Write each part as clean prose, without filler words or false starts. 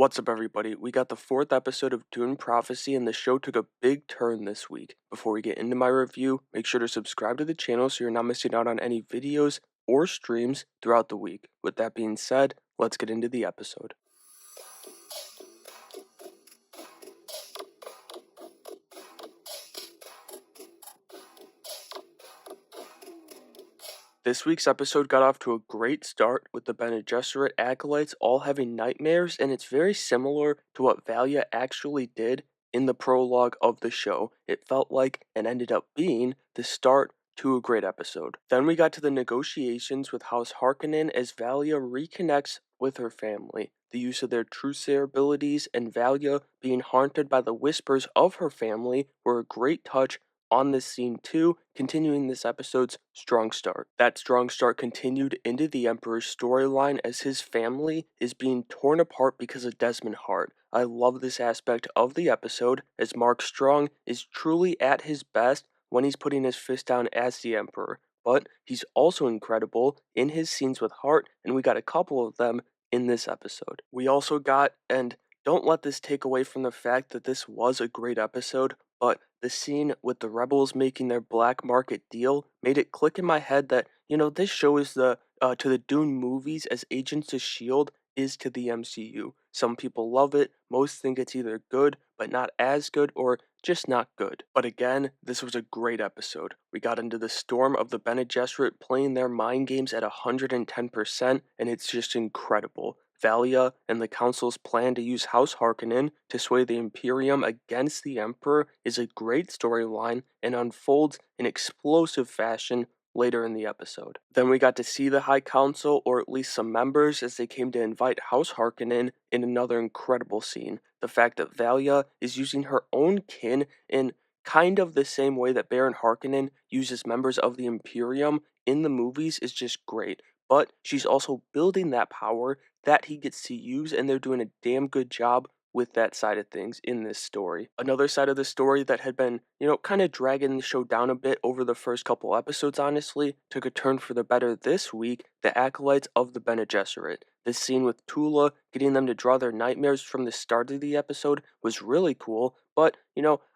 What's up, everybody? We got the fourth episode of DUNE Prophecy, and the show took a big turn this week. Before we get into my review, make sure to subscribe to the channel so you're not missing out on any videos or streams throughout the week. With that being said, let's get into the episode. This week's episode got off to a great start with the Bene Gesserit acolytes all having nightmares, and it's very similar to what Valia actually did in the prologue of the show. It felt like and ended up being the start to a great episode. Then we got to the negotiations with House Harkonnen as Valia reconnects with her family. The use of their Truesayer abilities and Valia being haunted by the whispers of her family were a great touch on this scene too, continuing this episode's strong start. That strong start continued into the Emperor's storyline as his family is being torn apart because of Desmond Hart. I love this aspect of the episode as Mark Strong is truly at his best when he's putting his fist down as the Emperor, but he's also incredible in his scenes with Hart, and we got a couple of them in this episode. We also got, and don't let this take away from the fact that this was a great episode, but the scene with the rebels making their black market deal made it click in my head that, this show is to the Dune movies as Agents of S.H.I.E.L.D. is to the MCU. Some people love it, most think it's either good, but not as good, or just not good. But again, this was a great episode. We got into the storm of the Bene Gesserit playing their mind games at 110%, and it's just incredible. Valia and the Council's plan to use House Harkonnen to sway the Imperium against the Emperor is a great storyline and unfolds in explosive fashion later in the episode. Then we got to see the High Council, or at least some members, as they came to invite House Harkonnen in another incredible scene. The fact that Valia is using her own kin in kind of the same way that Baron Harkonnen uses members of the Imperium in the movies is just great. But she's also building that power that he gets to use, and they're doing a damn good job with that side of things in this story. Another side of the story that had been, kind of dragging the show down a bit over the first couple episodes, honestly, took a turn for the better this week, the Acolytes of the Bene Gesserit. This scene with Tula getting them to draw their nightmares from the start of the episode was really cool, but,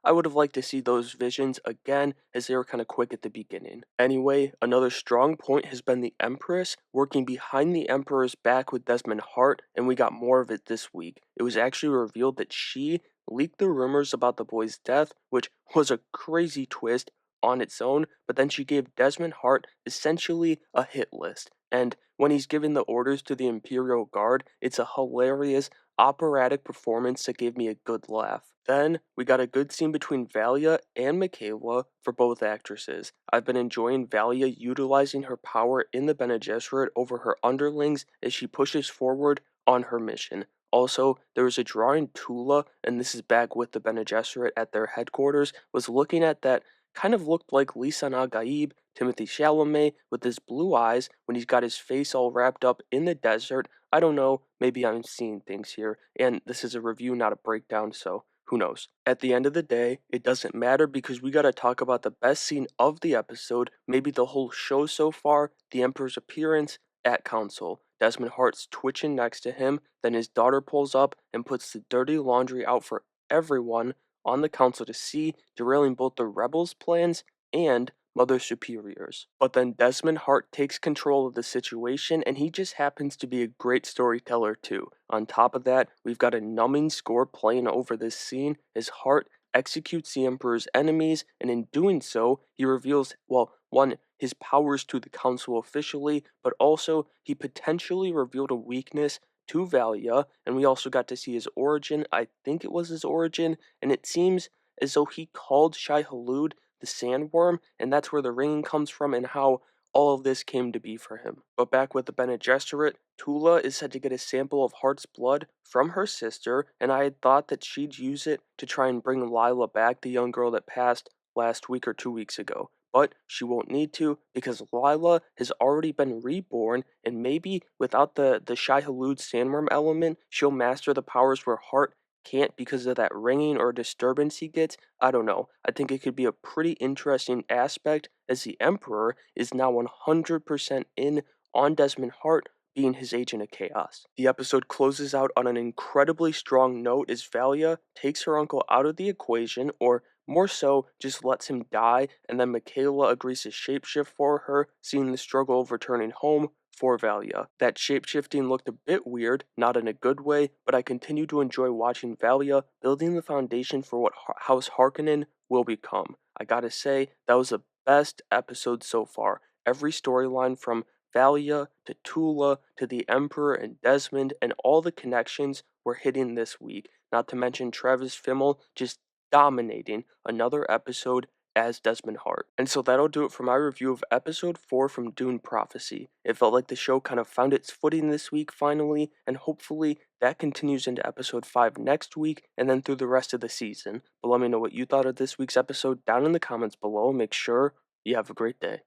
I would have liked to see those visions again as they were kind of quick at the beginning. Anyway, another strong point has been the Empress working behind the Emperor's back with Desmond Hart, and we got more of it this week. It was actually revealed that she leaked the rumors about the boy's death, which was a crazy twist on its own, but then she gave Desmond Hart essentially a hit list. And when he's giving the orders to the Imperial Guard, it's a hilarious operatic performance that gave me a good laugh. Then, we got a good scene between Valia and Michaela for both actresses. I've been enjoying Valia utilizing her power in the Bene Gesserit over her underlings as she pushes forward on her mission. Also, there was a drawing Tula, and this is back with the Bene Gesserit at their headquarters, was looking at that kind of looked like Lisan Gaib, Timothy Chalamet, with his blue eyes when he's got his face all wrapped up in the desert. I don't know, maybe I'm seeing things here, and this is a review, not a breakdown, so who knows? At the end of the day, it doesn't matter because we gotta talk about the best scene of the episode, maybe the whole show so far, the Emperor's appearance at Council. Desmond Hart's twitching next to him, then his daughter pulls up and puts the dirty laundry out for everyone on the Council to see, derailing both the rebels' plans and Mother Superior's. But then Desmond Hart takes control of the situation, and he just happens to be a great storyteller too. On top of that, we've got a numbing score playing over this scene as Hart executes the Emperor's enemies, and in doing so, he reveals, well, one, his powers to the Council officially, but also he potentially revealed a weakness to Valia, and we also got to see his origin. I think it was his origin, and it seems as though he called Shai-Hulud the sandworm, and that's where the ringing comes from and how all of this came to be for him. But back with the Bene Gesserit, Tula is said to get a sample of Hart's blood from her sister, and I had thought that she'd use it to try and bring Lila back, the young girl that passed last week or 2 weeks ago. But she won't need to because Lila has already been reborn, and maybe without the Shai-Hulud sandworm element, she'll master the powers where Hart can't because of that ringing or disturbance he gets. I don't know. I think it could be a pretty interesting aspect as the Emperor is now 100% in on Desmond Hart, being his agent of chaos. The episode closes out on an incredibly strong note as Valia takes her uncle out of the equation, or more so, just lets him die, and then Michaela agrees to shapeshift for her, seeing the struggle of returning home for Valia. That shapeshifting looked a bit weird, not in a good way, but I continue to enjoy watching Valia building the foundation for what House Harkonnen will become. I gotta say, that was the best episode so far. Every storyline from Valia to Tula to the Emperor and Desmond and all the connections were hitting this week. Not to mention Travis Fimmel just dominating another episode as Desmond Hart. And so that'll do it for my review of episode 4 from Dune Prophecy. It felt like the show kind of found its footing this week finally, and hopefully that continues into episode 5 next week and then through the rest of the season. But let me know what you thought of this week's episode down in the comments below. Make sure you have a great day.